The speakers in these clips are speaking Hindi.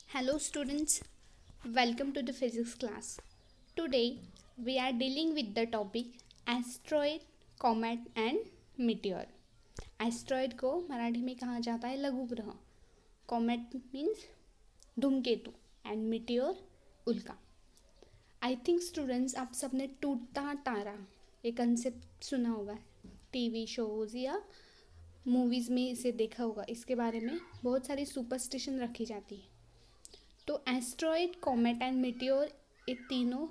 Hello students, welcome to the physics class. Today we are dealing with the topic asteroid, comet and meteor. Asteroid को मराठी में कहा जाता है लघु ग्रह, कॉमेट मीन्स धूमकेतु एंड मीटियोर उल्का. आई थिंक स्टूडेंट्स आप सबने टूटता तारा ये कंसेप्ट सुना होगा, टीवी शोज़ या मूवीज़ में इसे देखा होगा. इसके बारे में बहुत सारी सुपरस्टिशन रखी जाती है. तो एस्ट्रॉयड, कॉमेट एंड मीटियोर ये तीनों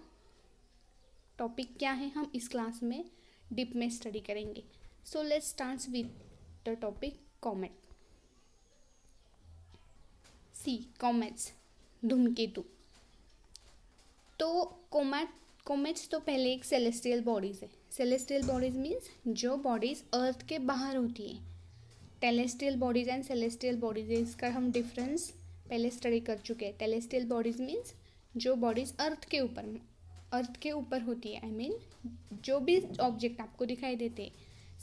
टॉपिक क्या है हम इस क्लास में डीप में स्टडी करेंगे. So let's start with the topic comet. See comets, धूमकेतु. तो कॉमेट्स तो पहले एक सेलेस्टियल बॉडीज़ है. सेलेस्टियल बॉडीज़ मीन्स जो बॉडीज़ अर्थ के बाहर होती है. Terrestrial bodies and celestial bodies, इसका हम डिफरेंस पहले स्टडी कर चुके हैं. टेलेस्टियल बॉडीज़ मीन्स जो बॉडीज़ अर्थ के ऊपर होती है. आई मीन जो भी ऑब्जेक्ट आपको दिखाई देते हैं,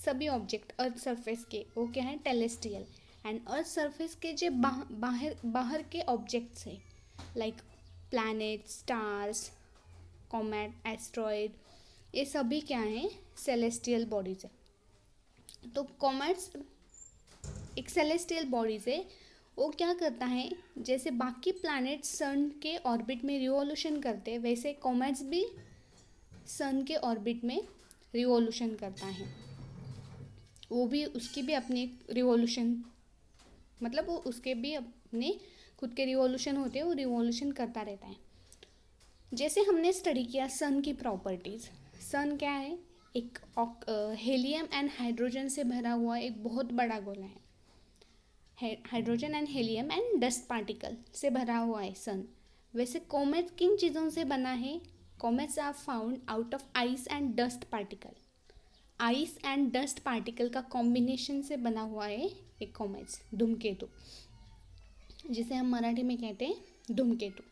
सभी ऑब्जेक्ट अर्थ सरफेस के, वो क्या है, टेलेस्टियल. एंड अर्थ सरफेस के जो बाहर के ऑब्जेक्ट्स है like planet, stars, comet, asteroid, ये सभी क्या है, सेलेस्टियल बॉडीज़ है. तो कॉमेट्स एक सेलेस्टियल बॉडीज़ है. वो क्या करता है, जैसे बाकी प्लैनेट सन के ऑर्बिट में रिवॉल्यूशन करते हैं, वैसे कॉमेट्स भी सन के ऑर्बिट में रिवॉल्यूशन करता है. वो भी उसकी भी अपनी रिवॉल्यूशन, मतलब वो उसके भी अपने खुद के रिवॉल्यूशन होते हैं, वो रिवॉल्यूशन करता रहता है. जैसे हमने स्टडी किया सन की प्रॉपर्टीज़. सन क्या है, एक हेलियम एंड हाइड्रोजन से भरा हुआ एक बहुत बड़ा गोला है. Hydrogen and helium and dust particle से भरा हुआ है सन. वैसे कॉमेट किन चीज़ों से बना है? Comets are found out of ice and dust particle. Ice and dust particle का कॉम्बिनेशन से बना हुआ है एक कॉमेट्स, धूमकेतु, जिसे हम मराठी में कहते हैं धूमकेतु.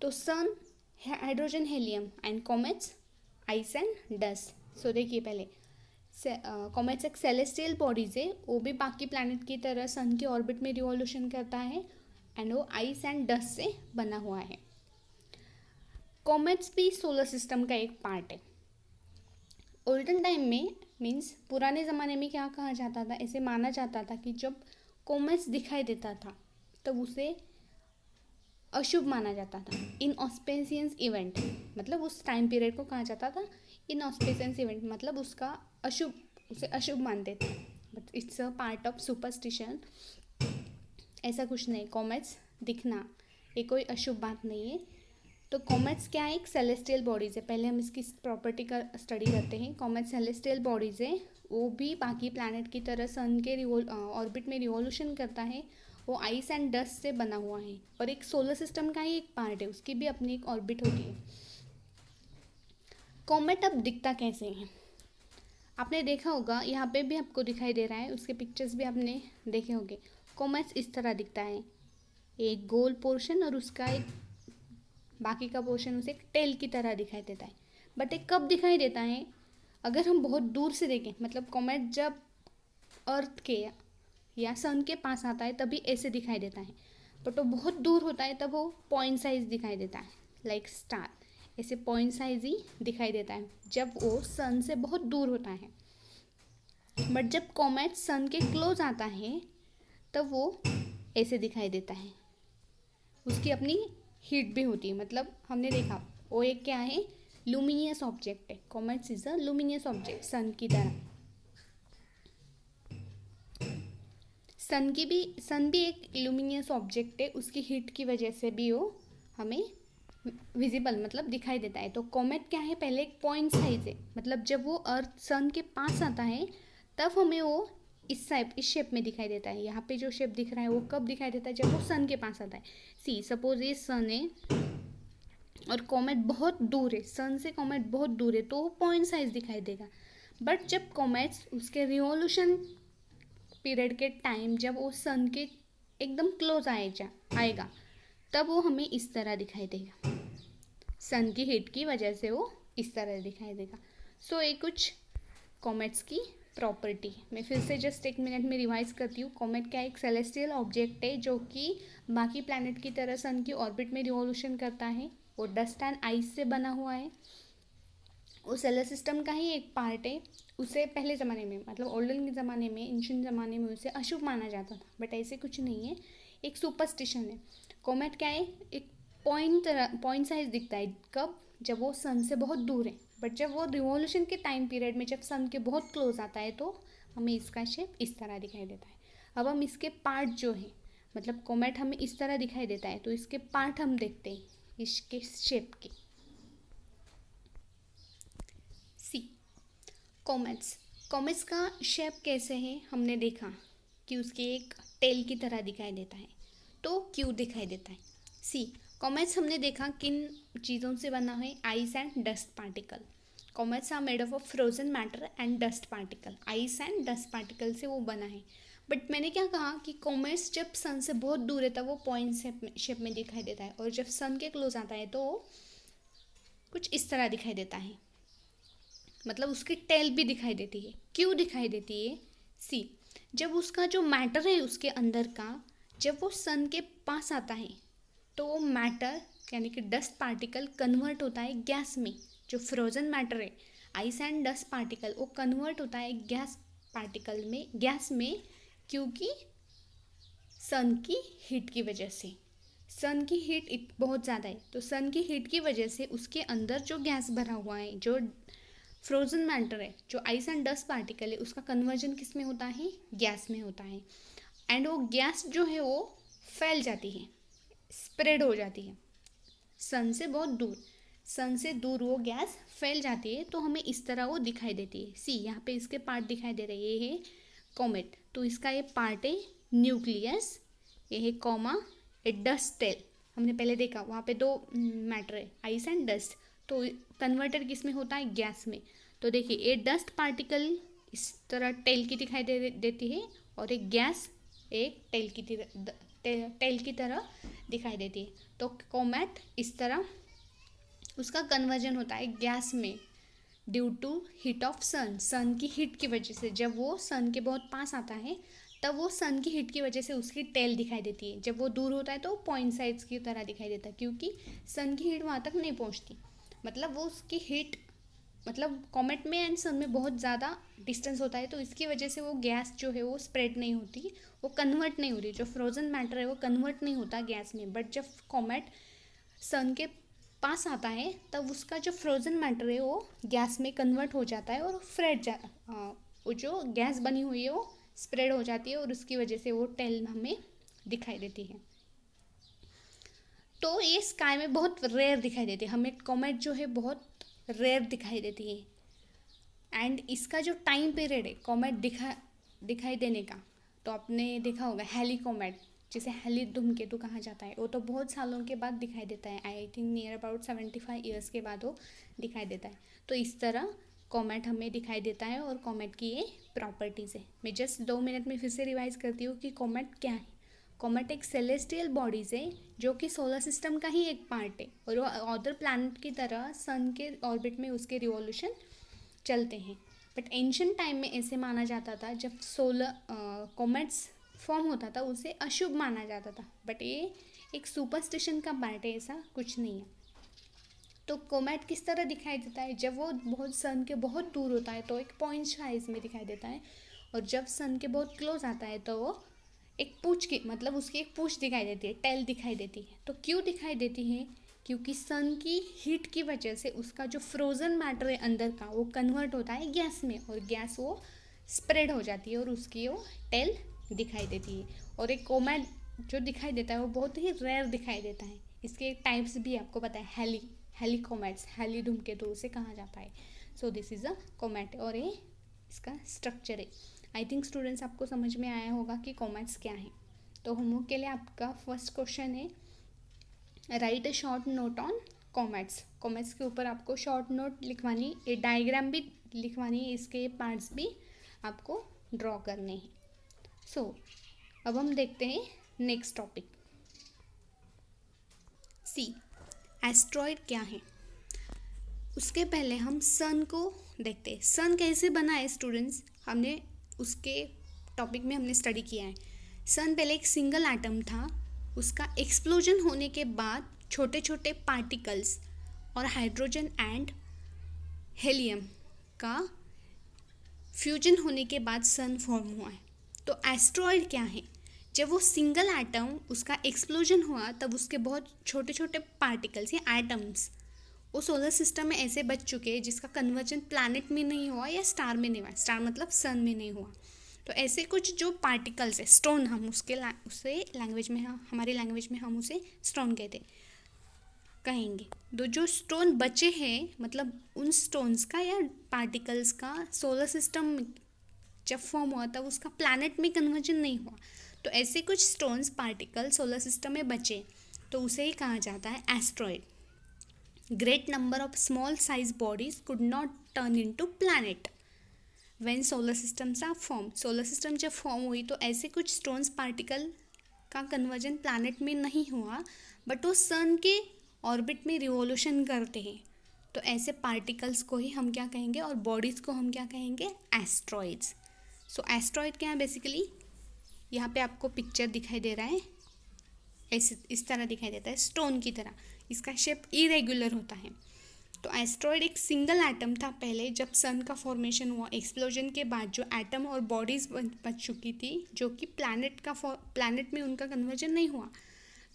तो sun, hydrogen, helium and comets, ice and dust. So देखिए पहले कॉमेट्स एक सेलेस्टियल बॉडीज़ है. वो भी बाकी प्लैनेट की तरह सन के ऑर्बिट में रिवॉल्यूशन करता है एंड वो आइस एंड डस्ट से बना हुआ है. कॉमेट्स भी सोलर सिस्टम का एक पार्ट है. ओल्डन टाइम में मीन्स पुराने ज़माने में क्या कहा जाता था, ऐसे माना जाता था कि जब कॉमेट्स दिखाई देता था तब उसे अशुभ माना जाता था. इनऑस्पेशियस इवेंट, मतलब उस टाइम पीरियड को कहा जाता था इनऑस्पेशियस इवेंट, मतलब उसका अशुभ, उसे अशुभ मानते थे. But it's a part of superstition. ऐसा कुछ नहीं, कॉमेट्स दिखना ये कोई अशुभ बात नहीं है. तो कॉमेट्स क्या है, एक सेलेस्टियल बॉडीज़ है. पहले हम इसकी प्रॉपर्टी का स्टडी करते हैं. कॉमेट सेलेस्टियल बॉडीज़ है, वो भी बाकी प्लैनेट की तरह सन के ऑर्बिट में रिवॉल्यूशन करता है. वो आइस एंड डस्ट से बना हुआ है और एक सोलर सिस्टम का ही एक पार्ट है. उसकी भी अपनी एक ऑर्बिट होती है. कॉमेट अब दिखता कैसे है, आपने देखा होगा, यहाँ पे भी आपको दिखाई दे रहा है, उसके पिक्चर्स भी आपने देखे होंगे. कॉमेट्स इस तरह दिखता है, एक गोल पोर्शन और उसका एक बाकी का पोर्शन उसे एक टेल की तरह दिखाई देता है. बट एक कब दिखाई देता है, अगर हम बहुत दूर से देखें, मतलब कॉमेट जब अर्थ के या सन के पास आता है तभी ऐसे दिखाई देता है. बट वो बहुत दूर होता है तब वो पॉइंट साइज दिखाई देता है, लाइक स्टार. ऐसे पॉइंट साइज ही दिखाई देता है जब वो सन से बहुत दूर होता है. बट जब कॉमेट सन के क्लोज आता है तब वो ऐसे दिखाई देता है. उसकी अपनी हीट भी होती है, मतलब हमने देखा वो एक क्या है, लुमिनियस ऑब्जेक्ट है. Comets is a luminous object, sun की तरह. सन भी एक लुमिनियस ऑब्जेक्ट है. उसकी हीट की वजह से भी वो हमें विजिबल, मतलब दिखाई देता है. तो कॉमेट क्या है, पहले एक पॉइंट साइज है, मतलब जब वो अर्थ सन के पास आता है तब हमें वो इस शेप में दिखाई देता है. यहाँ पे जो शेप दिख रहा है वो कब दिखाई देता है, जब वो सन के पास आता है. सी सपोज ये सन है और कॉमेट बहुत दूर है, सन से कॉमेट बहुत दूर है, तो वो पॉइंट साइज दिखाई देगा. बट जब कॉमेट्स उसके रिवॉल्यूशन पीरियड के टाइम, जब वो सन के एकदम क्लोज आएगा तब वो हमें इस तरह दिखाई देगा. सन की हीट की वजह से वो इस तरह दिखाई देगा. सो ये कुछ कॉमेट्स की प्रॉपर्टी। मैं फिर से जस्ट एक मिनट में रिवाइज करती हूँ। कॉमेट क्या एक सेलेस्टियल ऑब्जेक्ट है जो कि बाकी प्लैनेट की तरह सन की ऑर्बिट में रिवॉल्यूशन करता है। वो डस्ट एंड आइस से बना हुआ है। वो सोलर सिस्टम का ही एक पार्ट है। उसे पहले ज़माने में मतलब ओल्डन के ज़माने में, एंशिएंट ज़माने में उसे अशुभ माना जाता था, बट ऐसे कुछ नहीं है, एक सुपरस्टिशन है। कॉमेट क्या है, एक पॉइंट साइज दिखता है। कब? जब वो सन से बहुत दूर है। बट जब वो रिवॉल्यूशन के टाइम पीरियड में जब सन के बहुत क्लोज आता है तो हमें इसका शेप इस तरह दिखाई देता है। अब हम इसके पार्ट जो है, मतलब कॉमेट हमें इस तरह दिखाई देता है, तो इसके पार्ट हम देखते हैं इसके शेप के। सी कॉमेट्स। कॉमेट्स का शेप कैसे है, हमने देखा कि उसके एक टेल की तरह दिखाई देता है। तो क्यों दिखाई देता है? सी कॉमेट्स हमने देखा किन चीज़ों से बना है, ice and dust particle. Comets are made of frozen matter and dust particle. Ice and dust particle से वो बना है। बट मैंने क्या कहा कि कॉमेट्स जब सन से बहुत दूर है तब वो पॉइंट शेप में दिखाई देता है, और जब सन के क्लोज आता है तो कुछ इस तरह दिखाई देता है, मतलब उसकी टेल भी दिखाई देती है। क्यों दिखाई देती है? सी जब उसका जो मैटर है उसके अंदर का, जब वो सन के पास आता है तो वो मैटर यानी कि डस्ट पार्टिकल कन्वर्ट होता है गैस में। जो फ्रोजन मैटर है, आइस एंड डस्ट पार्टिकल, वो कन्वर्ट होता है गैस पार्टिकल में, गैस में, क्योंकि सन की हीट की वजह से। सन की हीट बहुत ज़्यादा है, तो सन की हीट की वजह से उसके अंदर जो गैस भरा हुआ है, जो फ्रोजन मैटर है, जो आइस एंड डस्ट पार्टिकल है, उसका कन्वर्जन किस में होता है? गैस में होता है। एंड वो गैस जो है वो फैल जाती है, स्प्रेड हो जाती है सन से बहुत दूर। सन से दूर वो गैस फैल जाती है, तो हमें इस तरह वो दिखाई देती है। सी यहाँ पे इसके पार्ट दिखाई दे रहे हैं, ये है कॉमेट। तो इसका ये पार्ट है न्यूक्लियस, ये है कॉमा, ए डस्ट टेल। हमने पहले देखा वहाँ पे दो मैटर है, आइस एंड डस्ट, तो कन्वर्टर किस में होता है? गैस में। तो देखिए ये डस्ट पार्टिकल इस तरह टेल की दिखाई देती है, और एक गैस एक टेल की तरह दिखाई देती है। तो कॉमेट इस तरह उसका कन्वर्जन होता है गैस में ड्यू टू हीट ऑफ सन। सन की हीट की वजह से जब वो सन के बहुत पास आता है तब वो सन की हीट की वजह से उसकी टेल दिखाई देती है। जब वो दूर होता है तो पॉइंट साइज की तरह दिखाई देता है, क्योंकि सन की हीट वहाँ तक नहीं पहुँचती। मतलब वो उसकी हीट, मतलब कॉमेट में एंड सन में बहुत ज़्यादा डिस्टेंस होता है, तो इसकी वजह से वो गैस जो है वो स्प्रेड नहीं होती, वो कन्वर्ट नहीं होती। जो फ्रोजन मैटर है वो कन्वर्ट नहीं होता गैस में। बट जब कॉमेट सन के पास आता है तब उसका जो फ्रोजन मैटर है वो गैस में कन्वर्ट हो जाता है, और वो जो गैस बनी हुई है वो स्प्रेड हो जाती है, और उसकी वजह से वो टेल हमें दिखाई देती है। तो ये स्काई में बहुत रेयर दिखाई देती है, हमें कॉमेट जो है बहुत रेयर दिखाई देती है। एंड इसका जो टाइम पीरियड है कॉमेट दिखाई देने का, तो आपने देखा होगा हैली कॉमेट, जिसे हैली धूमकेतु कहा जाता है, वो तो बहुत सालों के बाद दिखाई देता है। I think near about 75 years के बाद वो दिखाई देता है। तो इस तरह कॉमेट हमें दिखाई देता है, और कॉमेट की ये प्रॉपर्टीज़ है। मैं जस्ट 2 मिनट में फिर से रिवाइज करती हूँ कि कॉमेट क्या है। कॉमेट एक सेलेस्टियल बॉडीज़ है जो कि सोलर सिस्टम का ही एक पार्ट है, और वो अदर प्लैनेट की तरह सन के ऑर्बिट में उसके रिवॉल्यूशन चलते हैं। बट एंशिएंट टाइम में ऐसे माना जाता था, जब कॉमेट्स फॉर्म होता था उसे अशुभ माना जाता था। बट ये एक सुपरस्टिशन का पार्ट है, ऐसा कुछ नहीं है। तो कॉमेट किस तरह दिखाई देता है? जब वो बहुत सन के बहुत दूर होता है तो एक पॉइंट साइज में दिखाई देता है, और जब सन के बहुत क्लोज आता है तो वो एक पूंछ की, मतलब उसकी एक पूंछ दिखाई देती है, टेल दिखाई देती है। तो क्यों दिखाई देती है? क्योंकि सन की हीट की वजह से उसका जो फ्रोजन मैटर है अंदर का वो कन्वर्ट होता है गैस में, और गैस वो स्प्रेड हो जाती है और उसकी वो टेल दिखाई देती है। और एक कॉमेट जो दिखाई देता है वो बहुत ही रेयर दिखाई देता है। इसके टाइप्स भी आपको पता है, हेली कॉमेट्स, हेली धूमकेतु उसे कहा जाता है। So this is a comet, और ये इसका स्ट्रक्चर है। आई थिंक स्टूडेंट्स आपको समझ में आया होगा कि कॉमेट्स क्या है। तो होमवर्क के लिए आपका फर्स्ट क्वेश्चन है, right a short note on comets. Comets के ऊपर आपको शॉर्ट नोट लिखवानी, ये डायग्राम भी लिखवानी है, इसके पार्ट्स भी आपको ड्रॉ करने हैं। सो अब हम देखते हैं नेक्स्ट टॉपिक। सी एस्ट्रॉयड क्या है। उसके पहले हम सन को देखते हैं। सन कैसे बना है स्टूडेंट्स? हमने उसके टॉपिक में हमने स्टडी किया है। सन पहले एक सिंगल एटम था, उसका एक्सप्लोजन होने के बाद छोटे छोटे पार्टिकल्स और हाइड्रोजन एंड हेलियम का फ्यूजन होने के बाद सन फॉर्म हुआ है। तो एस्ट्रॉयड क्या है? जब वो सिंगल एटम उसका एक्सप्लोजन हुआ तब उसके बहुत छोटे छोटे पार्टिकल्स या एटम्स वो सोलर सिस्टम में ऐसे बच चुके हैं जिसका कन्वर्जन प्लैनेट में नहीं हुआ या स्टार में नहीं हुआ। स्टार मतलब सन में नहीं हुआ। तो ऐसे कुछ जो पार्टिकल्स है, स्टोन, हम उसे लैंग्वेज में, हमारी लैंग्वेज में हम उसे स्टोन कहेंगे। तो जो स्टोन बचे हैं, मतलब उन स्टोन्स का या पार्टिकल्स का सोलर सिस्टम जब फॉर्म हुआ तब उसका प्लैनेट में कन्वर्जन नहीं हुआ। तो ऐसे कुछ स्टोन्स पार्टिकल सोलर सिस्टम में बचे तो उसे ही कहा जाता है asteroid. Great number of small size bodies could not turn into planet when solar systems are form. Solar system जब फॉर्म हुई तो ऐसे कुछ स्टोन्स पार्टिकल का कन्वर्जन प्लैनेट में नहीं हुआ, बट वो सन के ऑर्बिट में रिवॉल्यूशन करते हैं। तो ऐसे पार्टिकल्स को ही हम क्या कहेंगे और बॉडीज़ को हम क्या कहेंगे? एस्ट्रॉइड्स। सो एस्ट्रॉइड क्या है? बेसिकली यहाँ पे आपको पिक्चर दिखाई दे रहा है, ऐसे इस तरह दिखाई देता है, स्टोन की तरह। इसका शेप इरेगुलर होता है। तो एस्ट्रॉइड एक सिंगल एटम था पहले जब सन का फॉर्मेशन हुआ। एक्सप्लोजन के बाद जो एटम और बॉडीज़ बच चुकी थी जो कि प्लैनेट में उनका कन्वर्जन नहीं हुआ,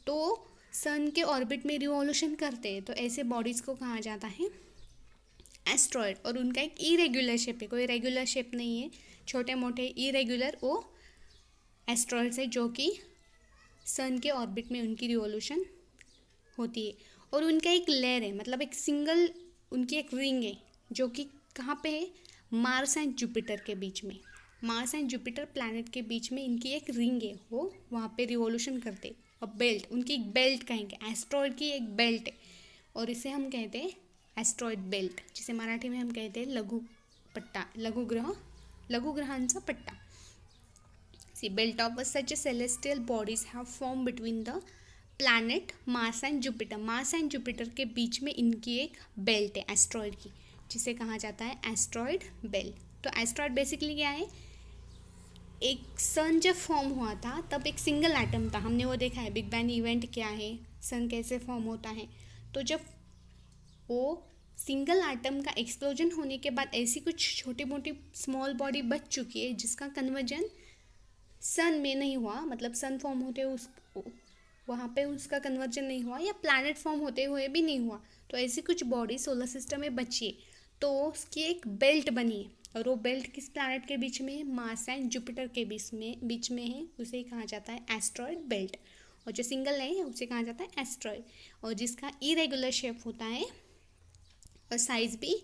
तो सन के ऑर्बिट में रिवॉल्यूशन करते हैं। तो ऐसे बॉडीज़ को कहा जाता है एस्ट्रॉइड। और उनका एक इरेगुलर शेप है, कोई रेगुलर शेप नहीं है, छोटे मोटे इरेगुलर वो एस्ट्रॉइड्स है जो कि सन के ऑर्बिट में उनकी रिवॉल्यूशन होती है। और उनका एक लेयर है, मतलब एक सिंगल उनकी एक रिंग है जो कि कहाँ पे है? मार्स एंड जुपिटर के बीच में। मार्स एंड जुपिटर प्लैनेट के बीच में इनकी एक रिंग है, वो वहाँ पे रिवॉल्यूशन करते। और बेल्ट, उनकी एक बेल्ट कहेंगे, एस्ट्रॉइड की एक बेल्ट है और इसे हम कहते हैं एस्ट्रॉइड बेल्ट, जिसे मराठी में हम कहते हैं लघु पट्टा, लघु ग्रहांचा पट्टा। See belt of such celestial bodies have form between the planet Mars and Jupiter. Mars and Jupiter के बीच में इनकी एक बेल्ट है एस्ट्रॉइड की, जिसे कहा जाता है एस्ट्रॉइड बेल्ट। तो एस्ट्रॉइड बेसिकली क्या है? एक सन जब फॉर्म हुआ था तब एक सिंगल एटम था, हमने वो देखा है, बिग बैंग इवेंट क्या है, सन कैसे फॉर्म होता है। तो जब वो सिंगल एटम का एक्सप्लोजन होने के बाद ऐसी कुछ छोटी मोटी स्मॉल बॉडी बच चुकी है जिसका कन्वर्जन सन में नहीं हुआ, मतलब सन फॉर्म होते वहाँ पे उसका कन्वर्जन नहीं हुआ या प्लैनेट फॉर्म होते हुए भी नहीं हुआ। तो ऐसी कुछ बॉडी सोलर सिस्टम में बची है, तो उसकी एक बेल्ट बनी है। और वो बेल्ट किस प्लैनेट के बीच में है? मार्स एंड जुपिटर के बीच में है, उसे कहा जाता है एस्ट्रॉइड बेल्ट। और जो सिंगल है उसे कहा जाता है एस्ट्रॉइड, और जिसका इरेगुलर शेप होता है और साइज भी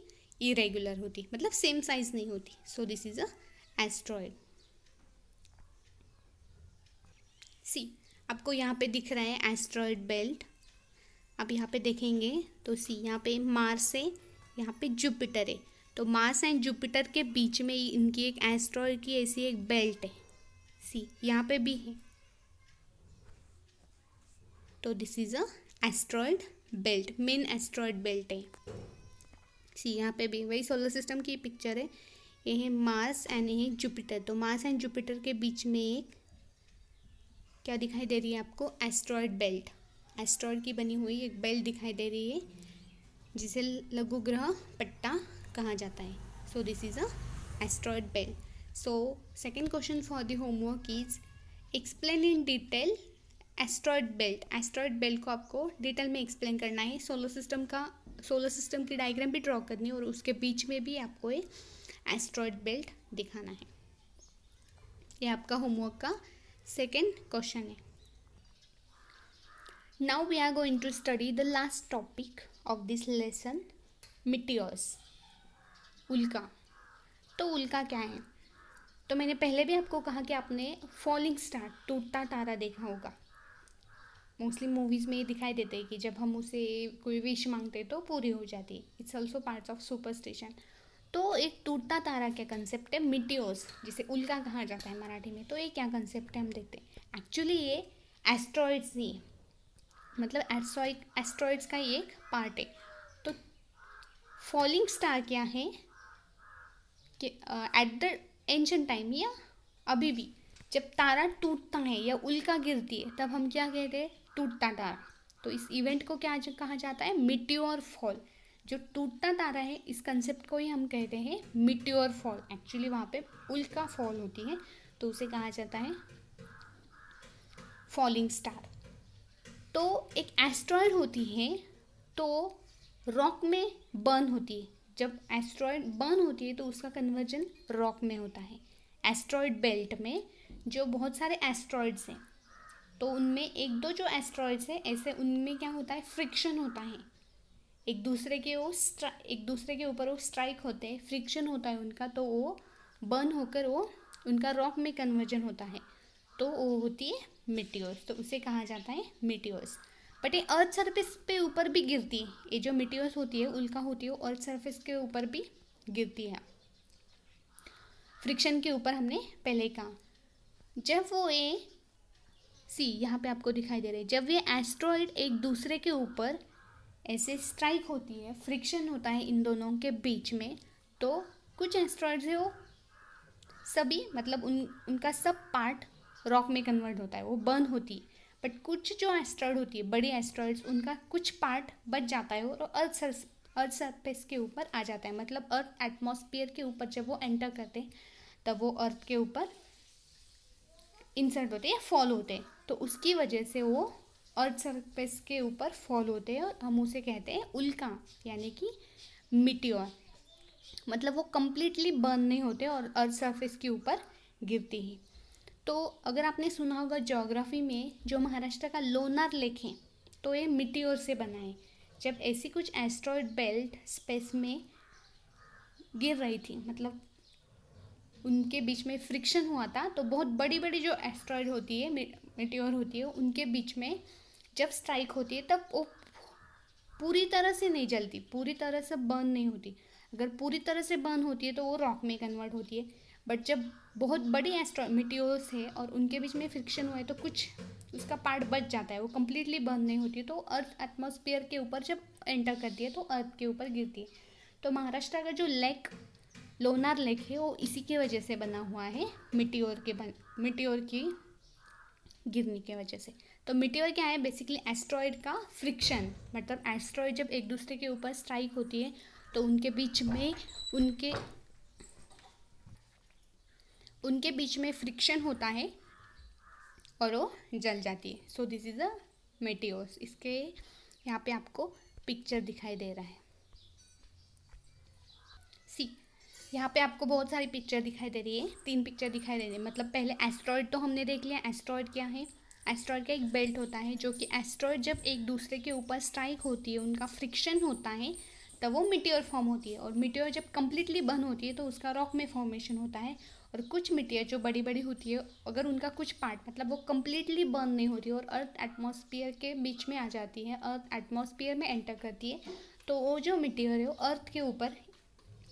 इरेगुलर होती, मतलब सेम साइज नहीं होती। So this is a asteroid. See, आपको यहाँ पे दिख रहा है एस्ट्रॉइड बेल्ट। अब यहाँ पे देखेंगे तो सी, यहाँ पे मार्स है, यहाँ पे जुपिटर है। तो मार्स एंड जुपिटर के बीच में इनकी एक एस्ट्रॉइड की ऐसी एक बेल्ट है। सी, यहाँ पे भी है। तो this is a asteroid belt, main asteroid belt है। सी, यहाँ पे भी वही सोलर सिस्टम की पिक्चर है, ये है मार्स एंड ये है जुपिटर। तो मार्स एंड जुपिटर के बीच में एक क्या दिखाई दे रही है आपको? Asteroid belt. एस्ट्रॉइड की बनी हुई एक बेल्ट दिखाई दे रही है जिसे लघु ग्रह पट्टा कहा जाता है। So this is a asteroid belt. So second question for the homework is explain in detail asteroid belt. Asteroid belt को आपको डिटेल में एक्सप्लेन करना है। सोलर सिस्टम की डायग्राम भी ड्रॉ करनी है और उसके बीच में भी आपको एक एस्ट्रॉइड बेल्ट दिखाना है। ये आपका होमवर्क का सेकेंड क्वेश्चन है। Now we are going to study the last topic of this lesson, meteors, उल्का। तो उल्का क्या है? तो मैंने पहले भी आपको कहा कि आपने फॉलिंग स्टार, टूटता तारा देखा होगा। मोस्टली मूवीज़ में ये दिखाई देते हैं कि जब हम उसे कोई विश मांगते तो पूरी हो जाती है। It's also parts of superstition. तो एक टूटता तारा क्या कंसेप्ट है? मीटियोर्स, जिसे उल्का कहा जाता है मराठी में। तो ये क्या कंसेप्ट है हम देखते हैं। एक्चुअली ये एस्ट्रॉइड्स ही, मतलब एस्ट्रॉइड्स का ये एक पार्ट है। तो फॉलिंग स्टार क्या है कि एट द एंशिएंट टाइम या अभी भी जब तारा टूटता है या उल्का गिरती है तब हम क्या कहते हैं, टूटता तारा। तो इस इवेंट को क्या कहा जाता है, मिट्योर फॉल। जो टूटता तारा है इस कंसेप्ट को ही हम कहते हैं मिट्योर फॉल। एक्चुअली वहाँ पे उल्का फॉल होती है तो उसे कहा जाता है फॉलिंग स्टार। तो एक एस्ट्रॉयड होती है तो रॉक में बर्न होती है। जब एस्ट्रॉयड बर्न होती है तो उसका कन्वर्जन रॉक में होता है। एस्ट्रॉयड बेल्ट में जो बहुत सारे एस्ट्रॉयड्स हैं तो उनमें एक दो जो एस्ट्रॉयड्स हैं ऐसे उनमें क्या होता है, फ्रिक्शन होता है, एक दूसरे के ऊपर वो स्ट्राइक होते हैं, फ्रिक्शन होता है उनका, तो वो बर्न होकर वो उनका रॉक में कन्वर्जन होता है तो वो होती है मिटियोर्स। तो उसे कहा जाता है मिटियोर्स। बट ये अर्थ सरफेस पे ऊपर भी गिरती है। ये जो मिटियोर्स होती है, उल्का होती है, वो अर्थ सरफेस के ऊपर भी गिरती है, फ्रिक्शन के ऊपर। हमने पहले कहा जब वो यहाँ पे आपको दिखाई दे रहा है, जब ये एस्ट्रॉयड एक दूसरे के ऊपर ऐसे स्ट्राइक होती है, फ्रिक्शन होता है इन दोनों के बीच में, तो कुछ एस्ट्रॉयड्स है वो सभी मतलब उनका सब पार्ट रॉक में कन्वर्ट होता है, वो बर्न होती है। बट कुछ जो एस्ट्रॉयड होती है, बड़ी एस्ट्रॉयड्स, उनका कुछ पार्ट बच जाता है और अर्थ सरफेस के ऊपर आ जाता है। मतलब अर्थ एटमॉस्फेयर के ऊपर जब वो एंटर करते हैं तब वो अर्थ के ऊपर इंसर्ट होते हैं, फॉल होते हैं। तो उसकी वजह से वो अर्थ सरफेस के ऊपर फॉल होते हैं और हम उसे कहते हैं उल्का, यानी कि मिटियोर। मतलब वो कम्प्लीटली बर्न नहीं होते और अर्थ सरफेस के ऊपर गिरती ही। तो अगर आपने सुना होगा ज्योग्राफी में, जो महाराष्ट्र का लोनार लेक है तो ये मिटियोर से बना है। जब ऐसी कुछ एस्ट्रॉयड बेल्ट स्पेस में गिर रही थी, मतलब उनके बीच में फ्रिक्शन हुआ था, तो बहुत बड़ी बड़ी जो एस्ट्रॉयड होती है, मिटियोर होती है, उनके बीच में जब स्ट्राइक होती है तब वो पूरी तरह से नहीं जलती, पूरी तरह से बर्न नहीं होती। अगर पूरी तरह से बर्न होती है तो वो रॉक में कन्वर्ट होती है। बट जब बहुत बड़ी मिटियोर्स है और उनके बीच में फ्रिक्शन हुआ है तो कुछ उसका पार्ट बच जाता है, वो कम्प्लीटली बर्न नहीं होती है। तो अर्थ एटमॉस्फेयर के ऊपर जब एंटर करती है तो अर्थ के ऊपर गिरती है। तो महाराष्ट्र का जो लेक, लोनार लेक है, वो इसी की वजह से बना हुआ है, मिटियोर की गिरने की वजह से। तो मिटियोर क्या है, बेसिकली एस्ट्रॉयड का फ्रिक्शन। मतलब एस्ट्रॉयड जब एक दूसरे के ऊपर स्ट्राइक होती है तो उनके बीच में फ्रिक्शन होता है और वो जल जाती है। So this is a meteors. इसके यहाँ पे आपको पिक्चर दिखाई दे रहा है। यहाँ पे आपको बहुत सारी पिक्चर दिखाई दे रही है, 3 पिक्चर दिखाई दे रही है। मतलब पहले एस्ट्रॉयड तो हमने देख लिया। एस्ट्रॉयड क्या है, एस्ट्रॉयड का एक बेल्ट होता है जो कि एस्ट्रॉयड जब एक दूसरे के ऊपर स्ट्राइक होती है, उनका फ्रिक्शन होता है, तब वो मिटियोर फॉर्म होती है। और मिटियोर जब कम्प्लीटली बर्न होती है तो उसका रॉक में फॉर्मेशन होता है। और कुछ मिटियोर जो बड़ी बड़ी होती है, अगर उनका कुछ पार्ट मतलब वो कम्प्लीटली बर्न नहीं होती और अर्थ एटमॉस्फेयर के बीच में आ जाती है, अर्थ एटमॉस्फेयर में एंटर करती है, तो वो जो मिटियोर है वो अर्थ के ऊपर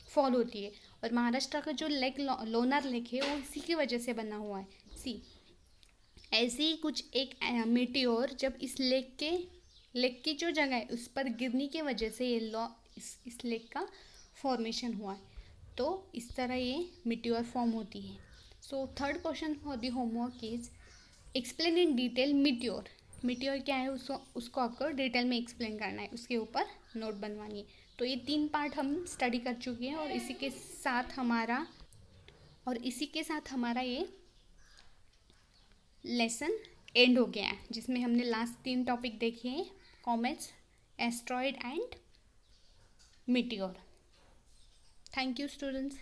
फॉल होती है। और महाराष्ट्र का जो लेक, लोनार लेक है, वो इसी की वजह से बना हुआ है। ऐसे ही कुछ एक मिटियोर जब इस लेक की जो जगह है उस पर गिरने की वजह से ये इस लेक का फॉर्मेशन हुआ है। तो इस तरह ये मिटियोर फॉर्म होती है। So third question for the homework is explain in detail Meteor. Meteor क्या है उसको आपको डिटेल में एक्सप्लेन करना है, उसके ऊपर नोट बनवानी है। तो ये 3 पार्ट हम स्टडी कर चुके हैं और इसी के साथ हमारा ये लेसन एंड हो गया है, जिसमें हमने लास्ट 3 टॉपिक देखे हैं, comets, asteroid and Meteor. Thank you students.